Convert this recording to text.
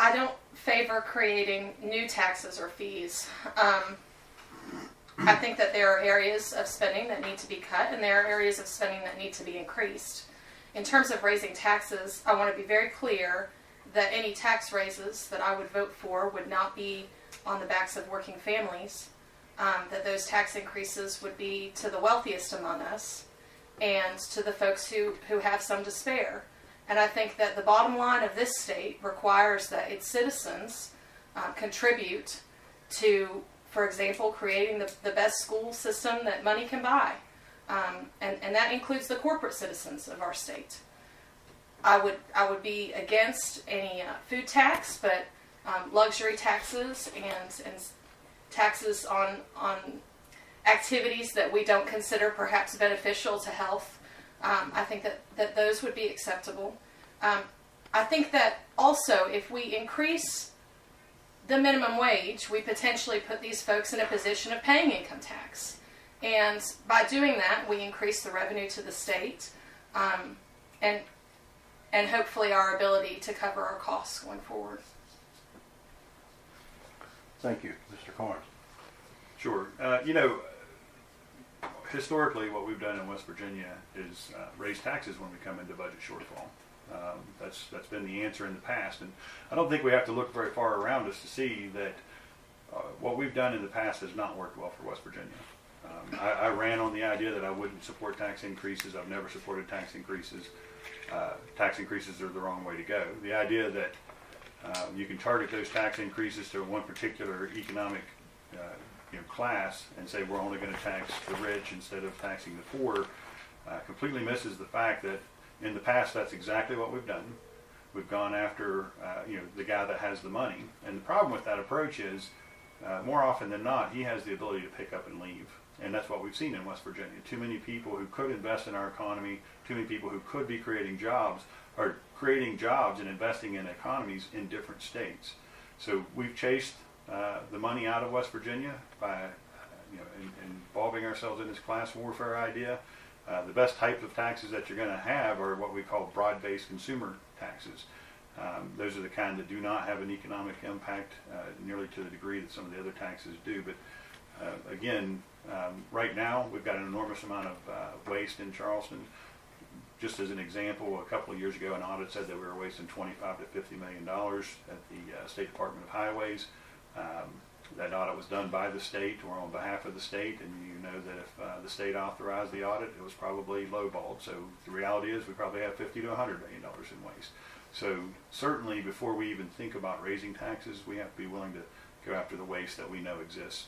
I don't favor creating new taxes or fees. I think that there are areas of spending that need to be cut, and there are areas of spending that need to be increased. In terms of raising taxes, I want to be very clear that any tax raises that I would vote for would not be on the backs of working families, that those tax increases would be to the wealthiest among us and to the folks who have some to spare. And I think that the bottom line of this state requires that its citizens contribute to, for example, creating the best school system that money can buy. And that includes the corporate citizens of our state. I would be against any food tax, but luxury taxes and taxes on activities that we don't consider perhaps beneficial to health, I think that those would be acceptable. I think that also if we increase the minimum wage, we potentially put these folks in a position of paying income tax. And by doing that, we increase the revenue to the state, and hopefully our ability to cover our costs going forward. Thank you. Mr. Carnes. Sure. Historically, what we've done in West Virginia is raise taxes when we come into budget shortfall. That's been the answer in the past, and I don't think we have to look very far around us to see that what we've done in the past has not worked well for West Virginia. I ran on the idea that I wouldn't support tax increases. I've never supported tax increases. Tax increases are the wrong way to go. The idea that you can target those tax increases to one particular economic class and say we're only going to tax the rich instead of taxing the poor completely misses the fact that in the past that's exactly what we've done. We've gone after the guy that has the money, and the problem with that approach is more often than not he has the ability to pick up and leave, and that's what we've seen in West Virginia. Too many people who could invest in our economy, too many people who could be creating jobs are creating jobs and investing in economies in different states. So we've chased the money out of West Virginia by involving ourselves in this class warfare idea. The best type of taxes that you're going to have are what we call broad-based consumer taxes. Those are the kind that do not have an economic impact nearly to the degree that some of the other taxes do. But again, right now we've got an enormous amount of waste in Charleston. Just as an example, a couple of years ago an audit said that we were wasting $25 to $50 million at the State Department of Highways. That audit was done by the state or on behalf of the state, and you know that if the state authorized the audit, it was probably lowballed. So the reality is we probably have $50 to $100 million in waste. So certainly before we even think about raising taxes, we have to be willing to go after the waste that we know exists.